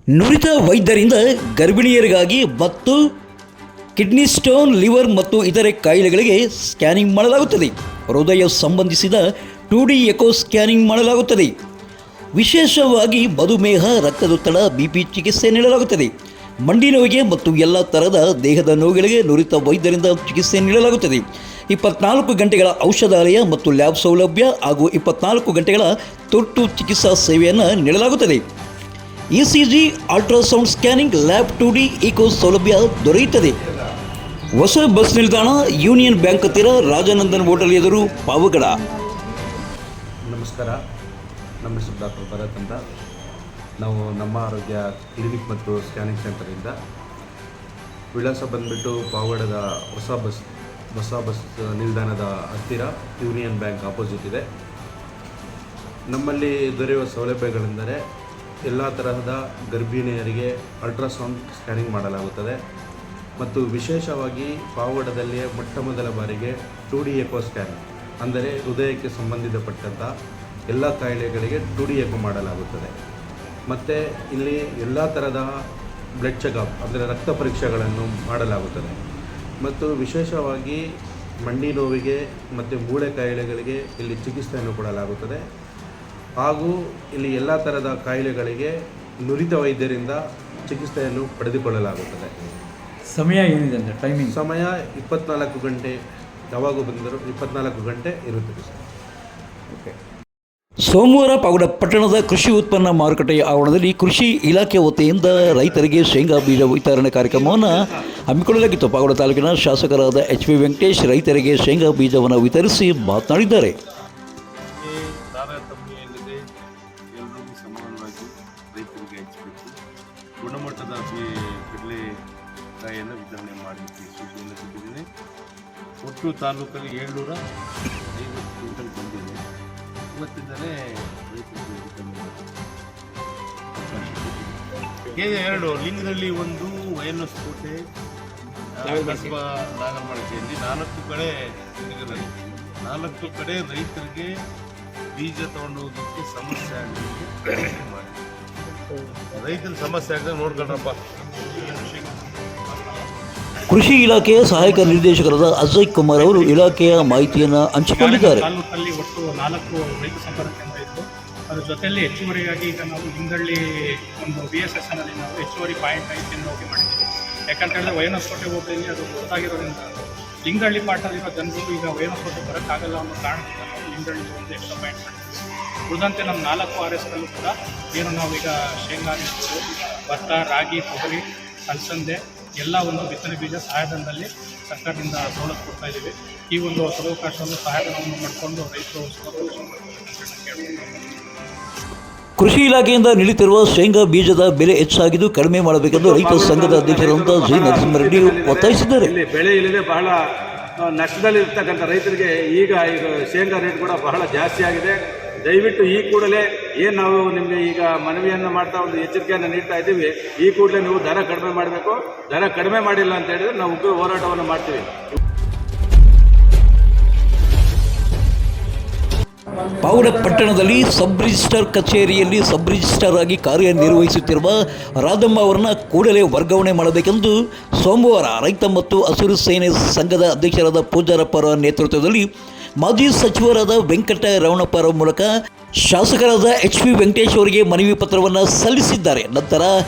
ನುರಿತ ವೈದ್ಯರಿಂದ ಗರ್ಭಿಣಿಯರಿಗಾಗಿ ಮತ್ತು ಕಿಡ್ನಿ ಸ್ಟೋನ್, ಲಿವರ್ ಮತ್ತು ಇತರೆ ಕಾಯಿಲೆಗಳಿಗೆ ಸ್ಕ್ಯಾನಿಂಗ್ ಮಾಡಲಾಗುತ್ತದೆ. ಹೃದಯ ಸಂಬಂಧಿಸಿದ 2D ಎಕೋ ಸ್ಕ್ಯಾನಿಂಗ್ ಮಾಡಲಾಗುತ್ತದೆ. ವಿಶೇಷವಾಗಿ ಮಧುಮೇಹ, ರಕ್ತದೊತ್ತಡ, BP ಚಿಕಿತ್ಸೆ ನೀಡಲಾಗುತ್ತದೆ. ಮಂಡಿ ನೋವಿಗೆ ಮತ್ತು ಎಲ್ಲ ಥರದ ದೇಹದ ನೋವುಗಳಿಗೆ ನುರಿತ ವೈದ್ಯರಿಂದ ಚಿಕಿತ್ಸೆ ನೀಡಲಾಗುತ್ತದೆ. 24 ಗಂಟೆಗಳ ಔಷಧಾಲಯ ಮತ್ತು ಲ್ಯಾಬ್ ಸೌಲಭ್ಯ ಹಾಗೂ 24 ಗಂಟೆಗಳ ತುರ್ತು ಚಿಕಿತ್ಸಾ ಸೇವೆಯನ್ನು ನೀಡಲಾಗುತ್ತದೆ. ECG, ultrasound scanning, lab 2D echo ಸೌಲಭ್ಯ ದೊರೆಯುತ್ತದೆ. ಹೊಸ ಬಸ್ ನಿಲ್ದಾಣ, ಯೂನಿಯನ್ ಬ್ಯಾಂಕ್ ಹತ್ತಿರ, ರಾಜನಂದನ್ ಹೋಟೆಲ್ ಎದುರು, ಪಾವಗಡ. ನಮಸ್ಕಾರ. ನಮ್ಮ ಹೆಸರು ಡಾಕ್ಟರ್ ಭರತ್ ಅಂತ. ನಾವು ನಮ್ಮ ಆರೋಗ್ಯ ಕ್ಲಿನಿಕ್ ಮತ್ತು ಸ್ಕ್ಯಾನಿಂಗ್ ಸೆಂಟರಿಂದ ವಿಳಾಸ ಬಂದುಬಿಟ್ಟು ಪಾವಗಡದ ಹೊಸ ಬಸ್ ನಿಲ್ದಾಣದ ಹತ್ತಿರ ಯೂನಿಯನ್ ಬ್ಯಾಂಕ್ ಆಪೋಸಿಟ್ ಇದೆ. ನಮ್ಮಲ್ಲಿ ದೊರೆಯುವ ಸೌಲಭ್ಯಗಳೆಂದರೆ ಎಲ್ಲ ತರಹದ ಗರ್ಭಿಣಿಯರಿಗೆ ಅಲ್ಟ್ರಾಸೌಂಡ್ ಸ್ಕ್ಯಾನಿಂಗ್ ಮಾಡಲಾಗುತ್ತದೆ ಮತ್ತು ವಿಶೇಷವಾಗಿ ಪಾವಗಡದಲ್ಲಿಯೇ ಮೊಟ್ಟಮೊದಲ ಬಾರಿಗೆ 2D ಎಕೋ ಸ್ಕ್ಯಾನಿಂಗ್, ಅಂದರೆ ಹೃದಯಕ್ಕೆ ಸಂಬಂಧಿತಪಟ್ಟಂಥ ಎಲ್ಲ ಕಾಯಿಲೆಗಳಿಗೆ 2D ಎಕೋ ಮಾಡಲಾಗುತ್ತದೆ. ಮತ್ತು ಇಲ್ಲಿ ಎಲ್ಲ ಥರದ ಬ್ಲಡ್ ಚೆಕಪ್, ಅಂದರೆ ರಕ್ತ ಪರೀಕ್ಷೆಗಳನ್ನು ಮಾಡಲಾಗುತ್ತದೆ. ಮತ್ತು ವಿಶೇಷವಾಗಿ ಮಂಡಿ ನೋವಿಗೆ ಮತ್ತು ಮೂಳೆ ಕಾಯಿಲೆಗಳಿಗೆ ಇಲ್ಲಿ ಚಿಕಿತ್ಸೆಯನ್ನು ಕೊಡಲಾಗುತ್ತದೆ. ಹಾಗೂ ಇಲ್ಲಿ ಎಲ್ಲ ಥರದ ಕಾಯಿಲೆಗಳಿಗೆ ನುರಿತ ವೈದ್ಯರಿಂದ ಚಿಕಿತ್ಸೆಯನ್ನು ಪಡೆದುಕೊಳ್ಳಲಾಗುತ್ತದೆ. ಸಮಯ ಏನಿದೆ ಅಂದರೆ ಟೈಮಿಂಗ್? ಸಮಯ 24 ಗಂಟೆ, ಯಾವಾಗ ಬಂದರೂ 24 ಗಂಟೆ ಇರುತ್ತದೆ ಸರ್. ಓಕೆ. ಸೋಮವಾರ ಪಾವಗಡ ಪಟ್ಟಣದ ಕೃಷಿ ಉತ್ಪನ್ನ ಮಾರುಕಟ್ಟೆಯ ಆವರಣದಲ್ಲಿ ಕೃಷಿ ಇಲಾಖೆ ವತಿಯಿಂದ ರೈತರಿಗೆ ಶೇಂಗಾ ಬೀಜ ವಿತರಣೆ ಕಾರ್ಯಕ್ರಮವನ್ನು ಹಮ್ಮಿಕೊಳ್ಳಲಾಗಿತ್ತು. ಪಾವಗಡ ತಾಲೂಕಿನ ಶಾಸಕರಾದ HV ವೆಂಕಟೇಶ್ ರೈತರಿಗೆ ಶೇಂಗಾ ಬೀಜವನ್ನು ವಿತರಿಸಿ ಮಾತನಾಡಿದ್ದಾರೆ. ತಾರತಮ್ಯವಿಲ್ಲದೆ ಎಲ್ಲರಿಗೂ ಸಮಾನವಾಗಿ ರೈತರಿಗೆ ಹಂಚಬೇಕು. ಗುಣಮಟ್ಟದ ಕಡಲೆಕಾಯಿಯನ್ನು ವಿತರಣೆ ಮಾಡಲಿಕ್ಕೆ ಸೂಚನೆಯನ್ನು ಕೊಟ್ಟಿದ್ದೇನೆ. ಒಟ್ಟು ತಾಲೂಕಲ್ಲಿ 750 ಕ್ವಿಂಟಲ್ ಬಂದಿದೆ. ಇವತ್ತಿಂದಲೇ ರೈತರಿಗೆ ವಿತರಣೆ ಎರಡು ಲಿಂಗದಲ್ಲಿ ಒಂದು, ವೈಎನ್ಎಸ್ ಕೋಟೆ, ಕಸಬಾ, ನಾಗರಮಳಕೆಯಲ್ಲಿ 4 ಕಡೆ ಲಿಂಗದಲ್ಲಿ 4 ಕಡೆ ರೈತರಿಗೆ ಬೀಜ ತಗೊಂಡು ಹೋಗೋದಕ್ಕೆ ಸಮಸ್ಯೆ ಆಗಲಿಕ್ಕೆ ಮಾಡಿ. ರೈತರ ಸಮಸ್ಯೆ ಆಗದೆ ನೋಡ್ಕೊಂಡ್ರಪ್ಪ. ಕೃಷಿ ಇಲಾಖೆಯ ಸಹಾಯಕ ನಿರ್ದೇಶಕರಾದ ಅಜಯ್ ಕುಮಾರ್ ಅವರು ಇಲಾಖೆಯ ಮಾಹಿತಿಯನ್ನು ಹಂಚಿಕೊಂಡಿದ್ದಾರೆ. ತಾಲೂಕಲ್ಲಿ ಒಟ್ಟು 4 ರೈತ ಸಂಪರ್ಕ ಕೇಂದ್ರ ಇತ್ತು. ಅದರ ಜೊತೆಯಲ್ಲಿ ಹೆಚ್ಚುವರಿಯಾಗಿ ಈಗ ನಾವು ಲಿಂಗಳ್ಳಿ ಒಂದು BSS ನಲ್ಲಿ ನಾವು ಹೆಚ್ಚುವರಿ ಪಾಯಿಂಟ್ 5 ಹೋಗಿ ಮಾಡಿದ್ದೀವಿ. ಯಾಕಂತ ಹೇಳಿದ್ರೆ ವೈಎನ್ಎಸ್ ಹೋಟೆಲ್ಲಿ ಅದು ಗೊತ್ತಾಗಿರೋದ್ರಿಂದ ಲಿಂಗಳ್ಳಿ ಪಾಠದಲ್ಲಿರೋ ಜನರು ಈಗ ವೈಎನ್ಎಸ್ ಬರೋಕ್ಕಾಗಲ್ಲ ಅನ್ನೋ ಕಾರಣದಿಂದ ನಾವು ಲಿಂಗಳ್ಳಿ ಒಂದು ಎಕ್ಸ್ಟ್ರಾ ಪಾಯಿಂಟ್ ಮಾಡಿದ್ದೀವಿ. ಉಳಿದಂತೆ ನಮ್ಮ 4 RSಗಳಲ್ಲೂ ಕೂಡ ಏನು ನಾವೀಗ ಶೇಂಗಾ, ಭತ್ತ, ರಾಗಿ, ತೊಗರಿ, ಅಲಸಂದೆ ಎಲ್ಲ ಒಂದು ಬಿತ್ತನೆ ಬೀಜ ಸಹಾಯಧನದಲ್ಲಿ ಸರ್ಕಾರದಿಂದ ಸವಲತ್ತು ಕೊಡ್ತಾ ಇದ್ದೀವಿ. ಈ ಒಂದು ಸದವಕಾಶವನ್ನು ಸಹಾಯಧನವನ್ನು ಮಾಡಿಕೊಂಡು ರೈತರು ಕೃಷಿ ಇಲಾಖೆಯಿಂದ ನೀಡುತ್ತಿರುವ ಶೇಂಗಾ ಬೀಜದ ಬೆಲೆ ಹೆಚ್ಚಾಗಿದ್ದು ಕಡಿಮೆ ಮಾಡಬೇಕೆಂದು ರೈತ ಸಂಘದ ಅಧ್ಯಕ್ಷರಾದ ಜಿ ನರಸಿಂಹರೆಡ್ಡಿ ಒತ್ತಾಯಿಸಿದ್ದಾರೆ. ಇಲ್ಲಿ ಬೆಳೆ ಇಲ್ಲದೆ ಬಹಳ ನಷ್ಟದಲ್ಲಿರ್ತಕ್ಕಂಥ ರೈತರಿಗೆ ಈಗ ಶೇಂಗಾ ರೇಟ್ ಕೂಡ ಬಹಳ ಜಾಸ್ತಿ ಆಗಿದೆ. ದಯವಿಟ್ಟು ಈ ಕೂಡಲೇ ಏನು ನಾವು ನಿಮಗೆ ಈಗ ಮನವಿಯನ್ನು ಮಾಡ್ತಾ ಒಂದು ಎಚ್ಚರಿಕೆಯನ್ನು ನೀಡ್ತಾ ಇದ್ದೀವಿ, ಈ ಕೂಡಲೇ ನೀವು ದರ ಕಡಿಮೆ ಮಾಡಬೇಕು. ದರ ಕಡಿಮೆ ಮಾಡಿಲ್ಲ ಅಂತ ಹೇಳಿದರೆ ನಾವು ಉಗ್ರ ಹೋರಾಟವನ್ನು ಮಾಡ್ತೀವಿ. ಪಾವಗಡ ಪಟ್ಟಣದಲ್ಲಿ ಸಬ್ ರಿಜಿಸ್ಟ್ರಾರ್ ಕಚೇರಿಯಲ್ಲಿ ಸಬ್ ರಿಜಿಸ್ಟ್ರಾರ್ ಆಗಿ ಕಾರ್ಯನಿರ್ವಹಿಸುತ್ತಿರುವ ರಾಧಮ್ಮ ಅವರನ್ನು ಕೂಡಲೇ ವರ್ಗಾವಣೆ ಮಾಡಬೇಕೆಂದು ಸೋಮವಾರ ರೈತ ಮತ್ತು ಹಸಿರು ಸೇನೆ ಸಂಘದ ಅಧ್ಯಕ್ಷರಾದ ಪೂಜಾರಪ್ಪರ ನೇತೃತ್ವದಲ್ಲಿ ಮಾಜಿ ಸಚಿವರಾದ ವೆಂಕಟರಮಣಪ್ಪರ ಮೂಲಕ ಶಾಸಕರಾದ HV ವೆಂಕಟೇಶ್ ಅವರಿಗೆ ಮನವಿ ಪತ್ರವನ್ನು ಸಲ್ಲಿಸಿದ್ದಾರೆ. ನಂತರ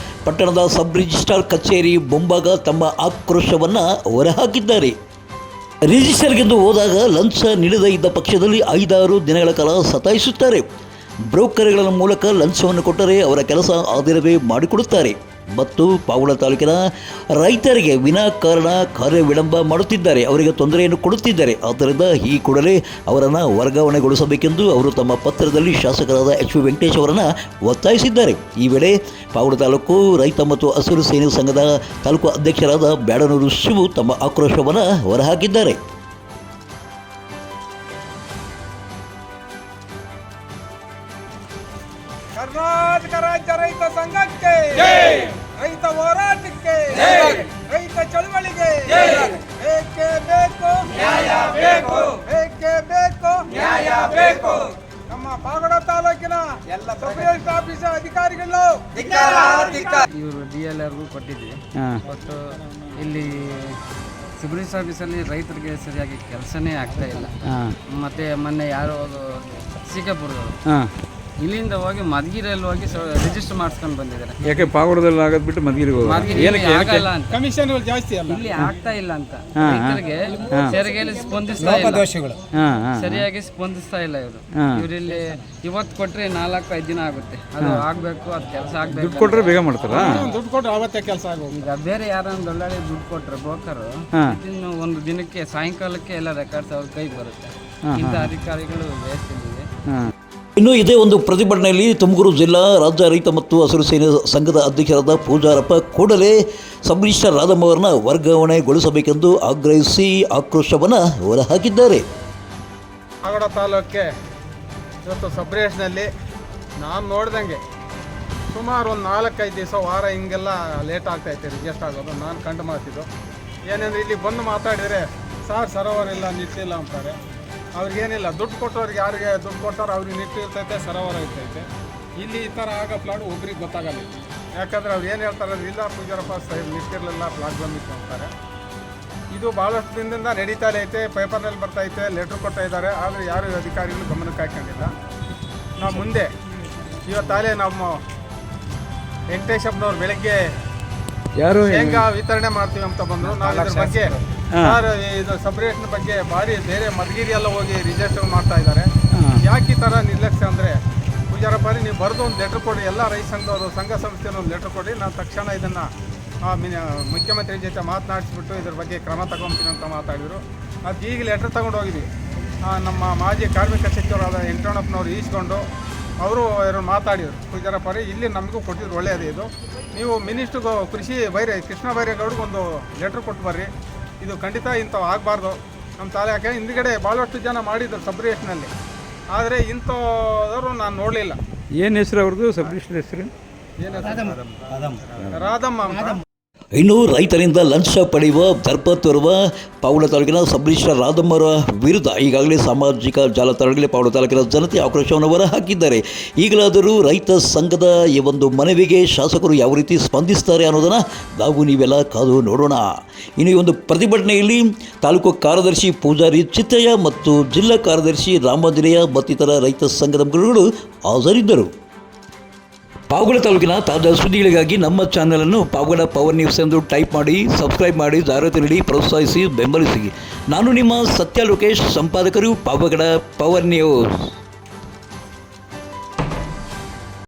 ಪಟ್ಟಣದ ಸಬ್ ರಿಜಿಸ್ಟ್ರಾರ್ ಕಚೇರಿ ಮುಂಭಾಗ ತಮ್ಮ ಆಕ್ರೋಶವನ್ನು ಹೊರಹಾಕಿದ್ದಾರೆ. ರಿಜಿಸ್ಟರ್ಗೆಂದು ಹೋದಾಗ ಲಂಚ ನೀಡದೇ ಇದ್ದ ಪಕ್ಷದಲ್ಲಿ 5-6 ದಿನಗಳ ಕಾಲ ಸತಾಯಿಸುತ್ತಾರೆ. ಬ್ರೋಕರ್ಗಳ ಮೂಲಕ ಲಂಚವನ್ನು ಕೊಟ್ಟರೆ ಅವರ ಕೆಲಸ ಆದಿರವೇ ಮಾಡಿಕೊಡುತ್ತಾರೆ ಮತ್ತು ಪಾವಗಡ ತಾಲೂಕಿನ ರೈತರಿಗೆ ವಿನಾಕಾರಣ ಕಾರ್ಯ ವಿಳಂಬ ಮಾಡುತ್ತಿದ್ದಾರೆ, ಅವರಿಗೆ ತೊಂದರೆಯನ್ನು ಕೊಡುತ್ತಿದ್ದಾರೆ. ಆದ್ದರಿಂದ ಈ ಕೂಡಲೇ ಅವರನ್ನು ವರ್ಗಾವಣೆಗೊಳಿಸಬೇಕೆಂದು ಅವರು ತಮ್ಮ ಪತ್ರದಲ್ಲಿ ಶಾಸಕರಾದ HV ವೆಂಕಟೇಶ್ ಅವರನ್ನು ಒತ್ತಾಯಿಸಿದ್ದಾರೆ. ಈ ವೇಳೆ ಪಾವಗಡ ತಾಲೂಕು ರೈತ ಮತ್ತು ಹಸಿರು ಸೇನೆ ಸಂಘದ ತಾಲೂಕು ಅಧ್ಯಕ್ಷರಾದ ಬ್ಯಾಡನೂರು ಶಿವು ತಮ್ಮ ಆಕ್ರೋಶವನ್ನು ಹೊರಹಾಕಿದ್ದಾರೆ. ಕರ್ನಾಟಕ ರಾಜ್ಯ ರೈತ ಸಂಘಕ್ಕೆ ರೈತ ಹೋರಾಟಕ್ಕೆ ರೈತ ಚಳವಳಿಗೆ ಬೇಕೇ ಬೇಕು ನ್ಯಾಯ ಬೇಕು, ಬೇಕೇ ಬೇಕು ನ್ಯಾಯ ಬೇಕು. ನಮ್ಮ ಪಾವಗಡ ತಾಲೂಕಿನ ಎಲ್ಲ ಸಬ್ ಆಫೀಸರ್ ಅಧಿಕಾರಿಗಳು ಇವರು DLRಗೂ ಕೊಟ್ಟಿದ್ವಿ. ಮತ್ತು ಇಲ್ಲಿ ಸಿಬ್ರಿಸ್ ಆಫೀಸಲ್ಲಿ ರೈತರಿಗೆ ಸರಿಯಾಗಿ ಕೆಲಸನೇ ಆಗ್ತಾ ಇಲ್ಲ. ಮತ್ತು ಮೊನ್ನೆ ಯಾರೋ ಸಿಕಾಪುರದವರು ಇಲ್ಲಿಂದ ಹೋಗಿ ಮಧುಗಿರಿಯಲ್ಲಿ ಹೋಗಿ ರಿಜಿಸ್ಟರ್ ಮಾಡಿಸ್ಕೊಂಡು ಬಂದಿದ್ದಾರೆ. ಯಾಕೆ ಪಾವಗಡದಲ್ಲಿ ಆಗೋದು ಬಿಟ್ಟು ಮಧುಗಿರಿಗೆ ಆಗಲ್ಲ ಅಂತ, ಕಮಿಷನ್ ಜಾಸ್ತಿ ಅಲ್ಲ, ಇಲ್ಲಿ ಆಗ್ತಾ ಇಲ್ಲ ಅಂತ ರೈತರಿಗೆ ಸರಿಯಾಗಿ ಸ್ಪಂದಿಸ್ತಾ ಇಲ್ಲ, ಸರಿಯಾಗಿ ಸ್ಪಂದಿಸ್ತಾ ಇಲ್ಲ ಇವರು. ಇವರಿಲ್ಲಿ ಇವತ್ತು ಕೊಟ್ರೆ 4-5 ದಿನ ಆಗುತ್ತೆ, ಅದು ಆಗ್ಬೇಕು, ಅದು ಕೆಲಸ ಆಗ್ಬೇಕು. ದುಡ್ಡು ಕೊಟ್ಟರೆ ಬೇಗ ಮಾಡ್ತಾರಾ? ದುಡ್ಡು ಕೊಟ್ಟು ಅವತ್ತೇ ಕೆಲಸ ಆಗೋದು. ಈಗ ಬೇರೆ ಯಾರನ್ನ ದೊಡ್ಡಾಳಿ ದುಡ್ಡು ಕೊಟ್ಟರೆ ಬ್ರೋಕರು ಇನ್ನು ಒಂದು ದಿನಕ್ಕೆ ಸಾಯಂಕಾಲಕ್ಕೆ ಎಲ್ಲ ರೆಕಾರ್ಡ್ಸ್ ಅವ್ರ ಕೈಗೆ ಬರುತ್ತೆ. ಇಂಥ ಅಧಿಕಾರಿಗಳು ವ್ಯವಸ್ಥೆಯಿದೆ. ಇನ್ನು ಇದೇ ಒಂದು ಪ್ರತಿಭಟನೆಯಲ್ಲಿ ತುಮಕೂರು ಜಿಲ್ಲಾ ರಾಜ್ಯ ರೈತ ಮತ್ತು ಹಸಿರು ಸೇನೆ ಸಂಘದ ಅಧ್ಯಕ್ಷರಾದ ಪೂಜಾರಪ್ಪ ಕೂಡಲೇ ಸಬ್ ರಿಜಿಸ್ಟ್ರಾರ್ ರಾಧಮ್ಮ ಅವರನ್ನ ವರ್ಗಾವಣೆಗೊಳಿಸಬೇಕೆಂದು ಆಗ್ರಹಿಸಿ ಆಕ್ರೋಶವನ್ನು ಹೊರಹಾಕಿದ್ದಾರೆ. ಪಾವಗಡ ತಾಲೂಕಿಗೆ ಇವತ್ತು ಸಬ್ ರಿಜಿಸ್ಟ್ರಲ್ಲಿ ನಾನು ನೋಡ್ದಂಗೆ ಸುಮಾರು ಒಂದು 4-5 ದಿವಸ ವಾರ ಹಿಂಗೆಲ್ಲ ಲೇಟ್ ಆಗ್ತಾಯಿತ್ತು ರಿಜಿಸ್ಟರ್ ಆಗೋದು. ನಾನು ಕಂಡು ಮಾತಿದ್ದು ಏನೆಂದರೆ ಇಲ್ಲಿ ಬಂದು ಮಾತಾಡಿದರೆ ಸರೋವರ ಇಲ್ಲ, ನಿಟ್ಟಿಲ್ಲ ಅಂತಾರೆ. ಅವ್ರಿಗೇನಿಲ್ಲ, ದುಡ್ಡು ಕೊಟ್ಟವ್ರಿಗೆ ಯಾರಿಗೆ ದುಡ್ಡು ಕೊಟ್ಟವ್ರು ಅವ್ರಿಗೆ ನಿಟ್ಟು ಇರ್ತೈತೆ, ಸರೋವರ ಇರ್ತೈತೆ. ಇಲ್ಲಿ ಈ ಥರ ಆಗೋ ಪ್ಲಾಟ್ ಒಬ್ರಿಗೆ ಗೊತ್ತಾಗಲ್ಲ. ಯಾಕಂದರೆ ಅವ್ರು ಏನು ಹೇಳ್ತಾರೆ, ಇಲ್ಲ ಪೂಜಾರಪ್ಪ ನಿಟ್ಟಿರಲಿಲ್ಲ, ಪ್ಲಾಟ್ ಬಂದಿತ್ತು ಅಂತಾರೆ. ಇದು ಭಾಳಷ್ಟು ದಿನದಿಂದ ನಡೀತಾನೆ ಐತೆ, ಪೇಪರ್ನಲ್ಲಿ ಬರ್ತಾಯಿದೆ, ಲೆಟ್ರ್ ಕೊಡ್ತಾ ಇದ್ದಾರೆ. ಆದರೆ ಯಾರು ಅಧಿಕಾರಿಗಳು ಗಮನಕ್ಕೆ ಹಾಕೊಂಡಿಲ್ಲ. ನಾವು ಮುಂದೆ ಇವತ್ತಾಲೇ ನಮ್ಮ ವೆಂಕಟೇಶಪ್ಪನವ್ರು ಬೆಳಗ್ಗೆ ಯಾರು ಶೇಂಗಾ ವಿತರಣೆ ಮಾಡ್ತೀವಿ ಅಂತ ಬಂದರು. ನಾವು ಇದ್ರ ಬಗ್ಗೆ ಸರ್ ಇದು ಸಬ್ರೇಷನ್ ಬಗ್ಗೆ ಭಾರಿ ಬೇರೆ ಮಧುಗಿರಿ ಎಲ್ಲ ಹೋಗಿ ರಿಜಿಸ್ಟರ್ ಮಾಡ್ತಾ ಇದ್ದಾರೆ. ಯಾಕೆ ಈ ಥರ ನಿರ್ಲಕ್ಷ್ಯ ಅಂದರೆ, ಪೂಜಾರಪ್ಪ ನೀವು ಬರೆದು ಒಂದು ಲೆಟ್ರ್ ಕೊಡಿ, ಎಲ್ಲ ರೈತ ಸಂಘದವರು ಸಂಘ ಸಂಸ್ಥೆಯನ್ನು ಒಂದು ಲೆಟ್ರ್ ಕೊಡಿ, ನಾನು ತಕ್ಷಣ ಇದನ್ನು ಮುಖ್ಯಮಂತ್ರಿ ಜೊತೆ ಮಾತನಾಡಿಸ್ಬಿಟ್ಟು ಇದ್ರ ಬಗ್ಗೆ ಕ್ರಮ ತಗೊಳ್ತೀನಿ ಅಂತ ಮಾತಾಡಿದರು. ಅದು ಈಗ ಲೆಟ್ರ್ ತಗೊಂಡು ಹೋಗಿದ್ವಿ. ನಮ್ಮ ಮಾಜಿ ಕಾರ್ಮಿಕ ಸಚಿವರಾದ ವೆಂಕಟಣ್ಣಪ್ಪನವ್ರು ಈಸ್ಕೊಂಡು ಅವರು ಮಾತಾಡಿದರು. ಪೂಜಾರಪ್ಪ ಇಲ್ಲಿ ನಮಗೂ ಕೊಟ್ಟಿದ್ರು, ಒಳ್ಳೆಯದೇ ಇದು. ನೀವು ಮಿನಿಸ್ಟ್ರಿಗೂ ಕೃಷ್ಣ ಬೈರೇಗೌಡರಿಗೆ ಒಂದು ಲೆಟ್ರ್ ಕೊಟ್ಟು ಬರ್ರಿ, ಇದು ಖಂಡಿತ ಇಂಥವು ಆಗಬಾರ್ದು ನಮ್ಮ ತಾಲೂಕೆ. ಹಿಂದ್ಗಡೆ ಭಾಳಷ್ಟು ಜನ ಮಾಡಿದ್ರು ಸಬ್ ರಿಜಿಸ್ಟ್ರಲ್ಲಿ, ಆದರೆ ಇಂಥವರು ನಾನು ನೋಡಲಿಲ್ಲ. ಏನು ಹೆಸರು ಅವ್ರದ್ದು ಸಬ್ ರಿಜಿಸ್ಟ್ರಾರ್ ಹೆಸರು? ರಾಧಮ್ಮ ಅಂತ. ಇನ್ನು ರೈತರಿಂದ ಲಂಚ ಪಡೆಯುವ ದರ್ಪ ತೋರುವ ಪಾವಗಡ ತಾಲೂಕಿನ ಸಬ್ ರಿಜಿಸ್ಟ್ರಾರ್ ರಾಧಮ್ಮರ ವಿರುದ್ಧ ಈಗಾಗಲೇ ಸಾಮಾಜಿಕ ಜಾಲತಾಣಗಳಲ್ಲಿ ಪಾವಗಡ ತಾಲೂಕಿನ ಜನತೆ ಆಕ್ರೋಶವನ್ನು ಹೊರಹಾಕಿದ್ದಾರೆ. ಈಗಲಾದರೂ ರೈತ ಸಂಘದ ಈ ಒಂದು ಮನವಿಗೆ ಶಾಸಕರು ಯಾವ ರೀತಿ ಸ್ಪಂದಿಸ್ತಾರೆ ಅನ್ನೋದನ್ನು ನಾವು ನೀವೆಲ್ಲ ಕಾದು ನೋಡೋಣ. ಇನ್ನು ಈ ಒಂದು ಪ್ರತಿಭಟನೆಯಲ್ಲಿ ತಾಲೂಕು ಕಾರ್ಯದರ್ಶಿ ಪೂಜಾರಿ ಚಿತ್ತಯ್ಯ ಮತ್ತು ಜಿಲ್ಲಾ ಕಾರ್ಯದರ್ಶಿ ರಾಮಾಂಜನೇಯ ಮತ್ತಿತರ ರೈತ ಸಂಘದ ಮುಖಂಡರು ಹಾಜರಿದ್ದರು. ಪಾವಗಡ ತಾಲೂಕಿನ ತಾಜಾ ಸುದ್ದಿಗಳಿಗಾಗಿ ನಮ್ಮ ಚಾನಲನ್ನು ಪಾವಗಡ ಪವರ್ ನ್ಯೂಸ್ ಎಂದು ಟೈಪ್ ಮಾಡಿ, ಸಬ್ಸ್ಕ್ರೈಬ್ ಮಾಡಿ, ಜಾಹೀರಾತು ನೀಡಿ ಪ್ರೋತ್ಸಾಹಿಸಿ ಬೆಂಬಲಿಸಿ. ನಾನು ನಿಮ್ಮ ಸತ್ಯ ಲೋಕೇಶ್, ಸಂಪಾದಕರು ಪಾವಗಡ ಪವರ್ ನ್ಯೂಸ್.